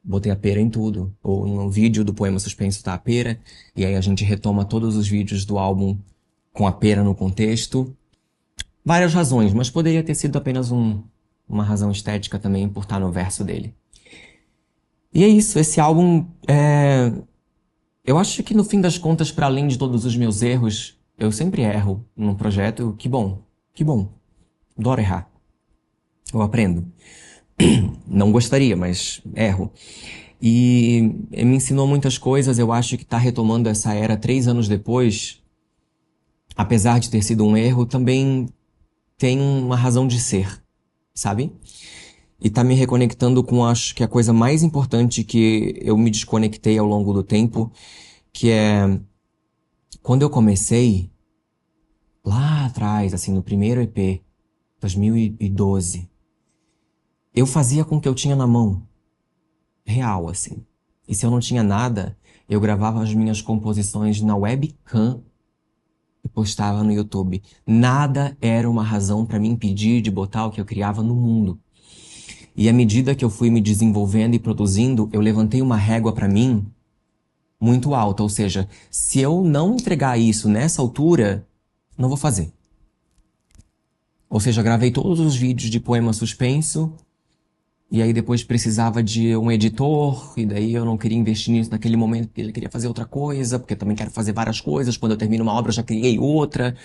Botei a pera em tudo. Ou no vídeo do Poema Suspenso tá a pera, e aí a gente retoma todos os vídeos do álbum com a pera no contexto. Várias razões, mas poderia ter sido apenas uma razão estética também por estar no verso dele. E é isso, esse álbum Eu acho que no fim das contas, para além de todos os meus erros, eu sempre erro num projeto. Que bom, que bom. Adoro errar. Eu aprendo. Não gostaria, mas erro. E me ensinou muitas coisas. Eu acho que tá retomando essa era 3 anos depois, apesar de ter sido um erro, também tem uma razão de ser, sabe? E tá me reconectando com, acho que a coisa mais importante que eu me desconectei ao longo do tempo, que é quando eu comecei lá atrás, assim, no primeiro EP, 2012, eu fazia com o que eu tinha na mão. Real, assim. E se eu não tinha nada, eu gravava as minhas composições na webcam e postava no YouTube. Nada era uma razão para me impedir de botar o que eu criava no mundo. E à medida que eu fui me desenvolvendo e produzindo, eu levantei uma régua para mim muito alta. Ou seja, se eu não entregar isso nessa altura, não vou fazer. Ou seja, gravei todos os vídeos de Poema Suspenso, e aí depois precisava de um editor, e daí eu não queria investir nisso naquele momento, porque ele queria fazer outra coisa, porque eu também quero fazer várias coisas. Quando eu termino uma obra, eu já criei outra.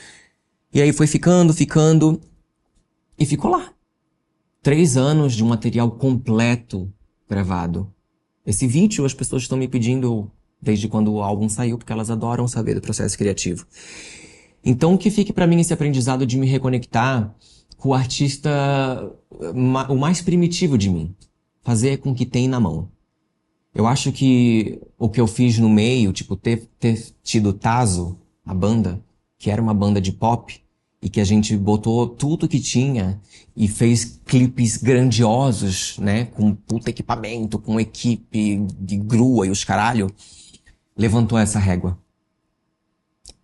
E aí foi ficando, e ficou lá. 3 anos de um material completo gravado. Esse vídeo as pessoas estão me pedindo desde quando o álbum saiu, porque elas adoram saber do processo criativo. Então, que fique pra mim esse aprendizado de me reconectar com o artista, o mais primitivo de mim. Fazer com o que tem na mão. Eu acho que o que eu fiz no meio, tipo, ter tido Tazo, a banda, que era uma banda de pop, e que a gente botou tudo que tinha e fez clipes grandiosos, né? Com puta equipamento, com equipe de grua e os caralho, levantou essa régua.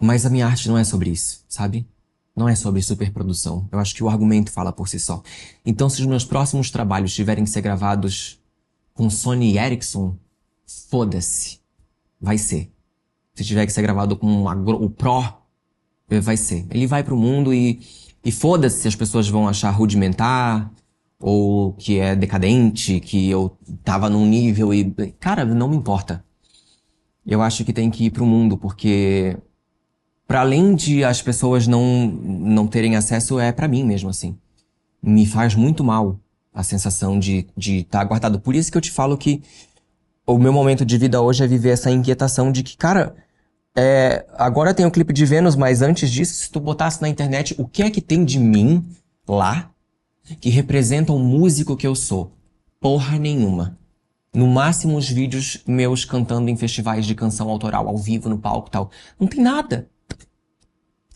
Mas a minha arte não é sobre isso, sabe? Não é sobre superprodução. Eu acho que o argumento fala por si só. Então, se os meus próximos trabalhos tiverem que ser gravados com Sony Ericsson, foda-se. Vai ser. Se tiver que ser gravado com o Pro, vai ser. Ele vai pro mundo e foda-se se as pessoas vão achar rudimentar, ou que é decadente, que eu tava num nível e... Cara, não me importa. Eu acho que tem que ir pro mundo, porque... Pra além de as pessoas não terem acesso, é pra mim mesmo, assim. Me faz muito mal a sensação de estar guardado. Por isso que eu te falo que o meu momento de vida hoje é viver essa inquietação de que, cara, agora tem o clipe de Vênus, mas antes disso, se tu botasse na internet o que é que tem de mim lá que representa o músico que eu sou? Porra nenhuma. No máximo os vídeos meus cantando em festivais de canção autoral, ao vivo, no palco e tal. Não tem nada.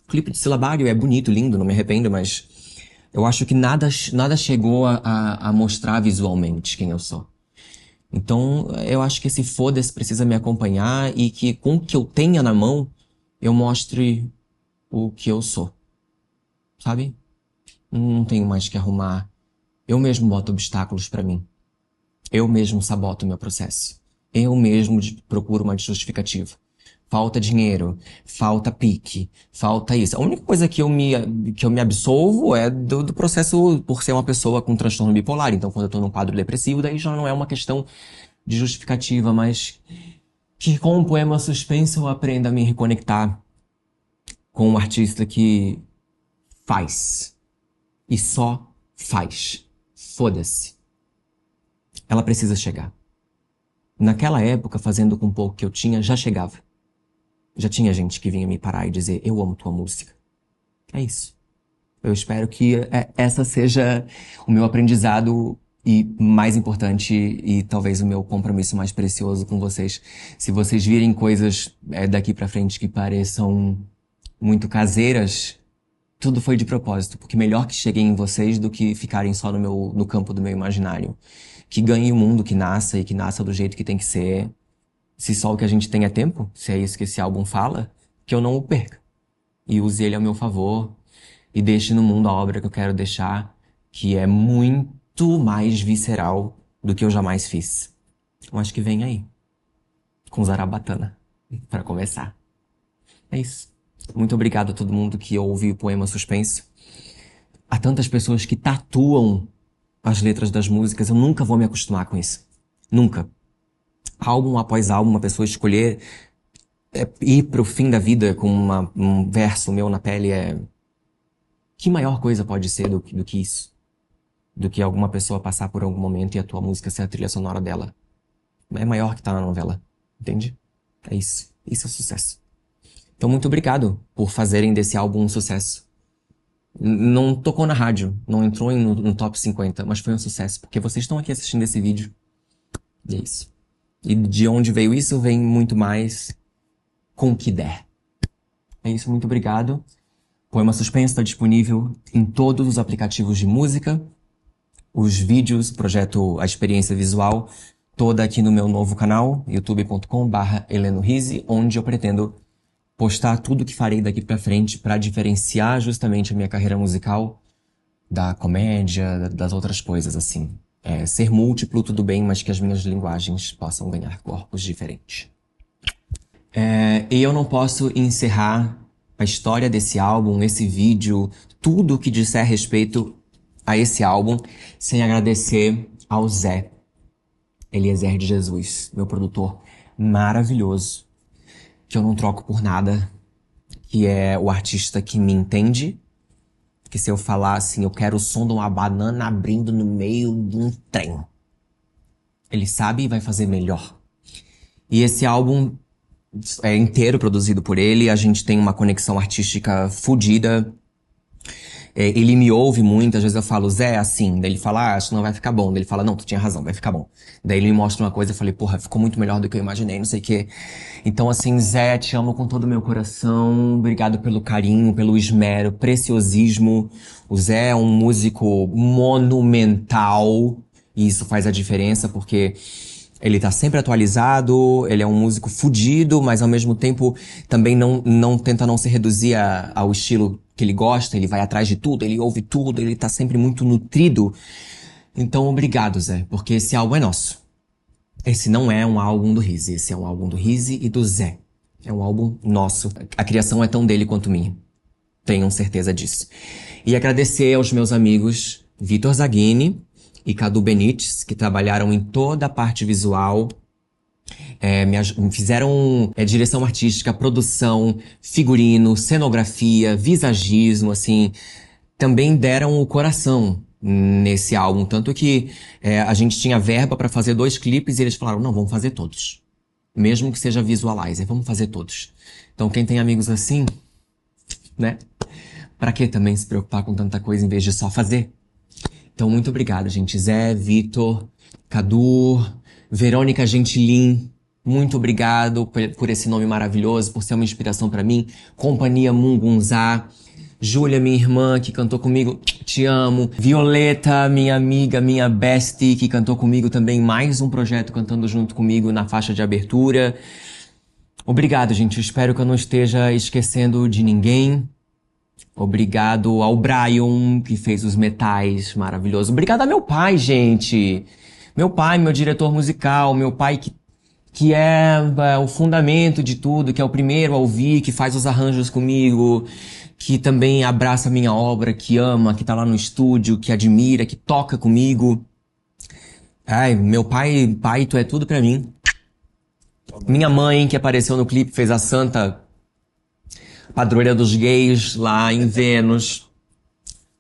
O clipe de Silabário é bonito, lindo, não me arrependo, mas eu acho que nada chegou a mostrar visualmente quem eu sou. Então, eu acho que esse foda-se precisa me acompanhar e que com o que eu tenha na mão, eu mostre o que eu sou. Sabe? Não tenho mais que arrumar. Eu mesmo boto obstáculos pra mim. Eu mesmo saboto o meu processo. Eu mesmo procuro uma justificativa. Falta dinheiro, falta pique, falta isso. A única coisa que eu me absolvo é do processo por ser uma pessoa com transtorno bipolar. Então, quando eu tô num quadro depressivo, daí já não é uma questão de justificativa, mas que com o poema Suspense eu aprenda a me reconectar com um artista que faz. E só faz. Foda-se. Ela precisa chegar. Naquela época, fazendo com o pouco que eu tinha, já chegava. Já tinha gente que vinha me parar e dizer, eu amo tua música. É isso. Eu espero que essa seja o meu aprendizado e mais importante e talvez o meu compromisso mais precioso com vocês. Se vocês virem coisas daqui pra frente que pareçam muito caseiras, tudo foi de propósito, porque melhor que cheguem em vocês do que ficarem só no campo do meu imaginário. Que ganhe o mundo, que nasça e que nasça do jeito que tem que ser. Se só o que a gente tem é tempo, se é isso que esse álbum fala, que eu não o perca. E use ele ao meu favor e deixe no mundo a obra que eu quero deixar, que é muito mais visceral do que eu jamais fiz. Eu acho que vem aí, com Zarabatana, para começar. É isso. Muito obrigado a todo mundo que ouve o poema Suspenso. Há tantas pessoas que tatuam as letras das músicas, eu nunca vou me acostumar com isso. Nunca. Álbum após álbum, uma pessoa escolher ir pro fim da vida com um verso meu na pele é... Que maior coisa pode ser do que isso? Do que alguma pessoa passar por algum momento e a tua música ser a trilha sonora dela. É maior que tá na novela. Entende? É isso. Isso é sucesso. Então, muito obrigado por fazerem desse álbum um sucesso. Não tocou na rádio, não entrou no top 50, mas foi um sucesso, porque vocês estão aqui assistindo esse vídeo. E é isso. E de onde veio isso, vem muito mais com o que der. É isso, muito obrigado. Poema Suspenso está disponível em todos os aplicativos de música, os vídeos, projeto A Experiência Visual, toda aqui no meu novo canal, youtube.com/Heleno Rizzi, onde eu pretendo postar tudo que farei daqui pra frente para diferenciar justamente a minha carreira musical da comédia, das outras coisas, assim. Ser múltiplo, tudo bem, mas que as minhas linguagens possam ganhar corpos diferentes. E eu não posso encerrar a história desse álbum, esse vídeo, tudo que disser respeito a esse álbum, sem agradecer ao Zé Eliezer de Jesus, meu produtor maravilhoso, que eu não troco por nada, que é o artista que me entende, que se eu falar assim, eu quero o som de uma banana abrindo no meio de um trem, ele sabe e vai fazer melhor. E esse álbum É inteiro produzido por ele. A gente tem uma conexão artística fodida. Ele me ouve muito, às vezes eu falo, Zé, assim. Daí ele fala, acho que não vai ficar bom. Daí ele fala, não, tu tinha razão, vai ficar bom. Daí ele me mostra uma coisa, eu falei, porra, ficou muito melhor do que eu imaginei, não sei o quê. Então, assim, Zé, te amo com todo o meu coração. Obrigado pelo carinho, pelo esmero, preciosismo. O Zé é um músico monumental. E isso faz a diferença, porque ele tá sempre atualizado, ele é um músico fudido, mas ao mesmo tempo também não tenta não se reduzir ao estilo que ele gosta, ele vai atrás de tudo, ele ouve tudo, ele tá sempre muito nutrido. Então, obrigado, Zé, porque esse álbum é nosso. Esse não é um álbum do Rizzi, esse é um álbum do Rizzi e do Zé. É um álbum nosso. A criação é tão dele quanto minha. Tenham certeza disso. E agradecer aos meus amigos Vitor Zaghini e Cadu Benites, que trabalharam em toda a parte visual, me fizeram direção artística, produção, figurino, cenografia, visagismo, assim, também deram o coração nesse álbum. Tanto que a gente tinha verba para fazer 2 clipes e eles falaram, não, vamos fazer todos. Mesmo que seja visualizer, vamos fazer todos. Então quem tem amigos assim, né? Pra que também se preocupar com tanta coisa em vez de só fazer? Então, muito obrigado, gente. Zé, Vitor, Cadu, Verônica Gentilin, muito obrigado por esse nome maravilhoso, por ser uma inspiração pra mim. Companhia Mungunzá. Júlia, minha irmã, que cantou comigo, te amo. Violeta, minha amiga, minha bestie, que cantou comigo também, mais um projeto cantando junto comigo na faixa de abertura. Obrigado, gente. Eu espero que eu não esteja esquecendo de ninguém. Obrigado ao Brian, que fez os metais maravilhosos. Obrigado a meu pai, gente. Meu pai, meu diretor musical, meu pai que é o fundamento de tudo, que é o primeiro a ouvir, que faz os arranjos comigo, que também abraça a minha obra, que ama, que tá lá no estúdio, que admira, que toca comigo. Ai, meu pai, tu é tudo pra mim. Minha mãe, que apareceu no clipe, fez a Santa Padroeira dos Gays lá em Vênus.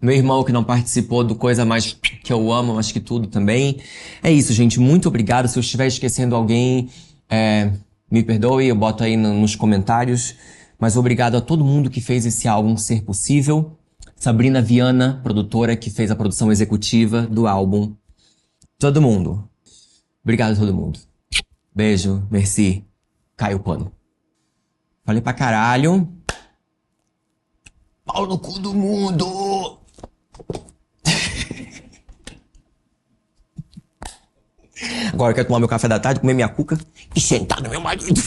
Meu irmão que não participou do Coisa Mais que eu amo, mas que tudo também. É isso, gente. Muito obrigado. Se eu estiver esquecendo alguém, me perdoe, eu boto aí nos comentários. Mas obrigado a todo mundo que fez esse álbum ser possível. Sabrina Viana, produtora, que fez a produção executiva do álbum. Todo mundo. Obrigado a todo mundo. Beijo, merci. Cai o pano. Falei pra caralho. Pau no cu do mundo! Agora eu quero tomar meu café da tarde, comer minha cuca e sentar no meu marido.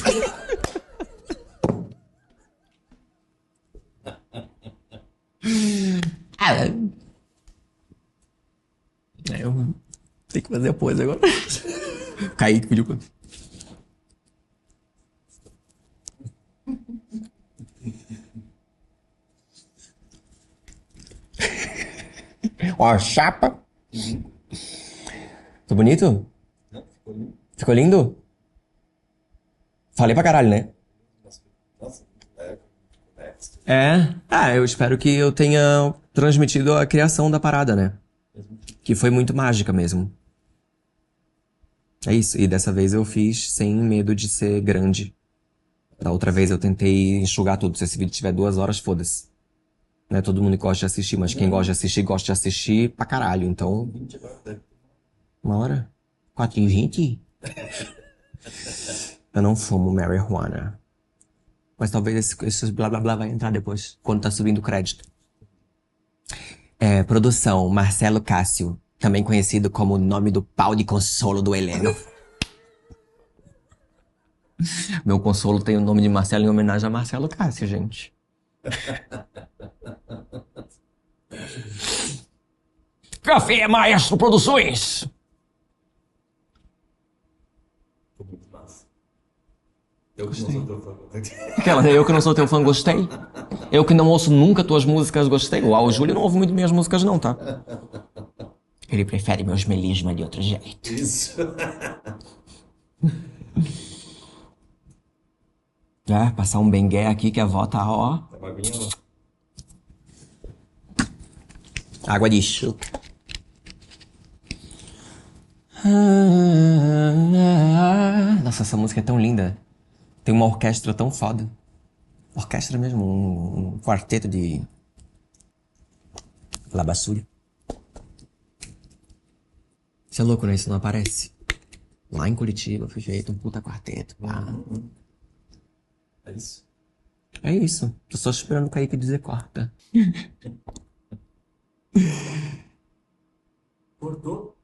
Eu tenho que fazer a pose agora. Kaique pediu pra... Ó, a chapa. Tô bonito? Ficou lindo? Falei pra caralho, né? Eu espero que eu tenha transmitido a criação da parada, né? Que foi muito mágica mesmo. É isso, e dessa vez eu fiz sem medo de ser grande. Da outra vez eu tentei enxugar tudo. Se esse vídeo tiver 2 horas, foda-se. Não é todo mundo que gosta de assistir, mas quem gosta de assistir pra caralho. Então, 1 hora? 4h20? Eu não fumo marijuana. Mas talvez esse blá blá blá vai entrar depois, quando tá subindo o crédito. Produção, Marcelo Cássio, também conhecido como o nome do pau de consolo do Heleno. Meu consolo tem o nome de Marcelo em homenagem a Marcelo Cássio, gente. Café Maestro Produções! Eu que não sou teu fã. Aquela, eu que não sou teu fã, gostei. Eu que não ouço nunca tuas músicas, gostei. Uau, o Júlio não ouve muito minhas músicas não, tá? Ele prefere meus melismas de outro jeito. Isso. Passar um bengué aqui que a avó tá, ó. Tá bagunha, ó. Água de chuca. Nossa, essa música é tão linda. Tem uma orquestra tão foda. Orquestra mesmo, um quarteto de labassúria. Você é louco, né? Isso não aparece. Lá em Curitiba foi feito um puta quarteto. Pá. É isso. É isso. Tô só esperando o Kaique dizer corta. Cortou?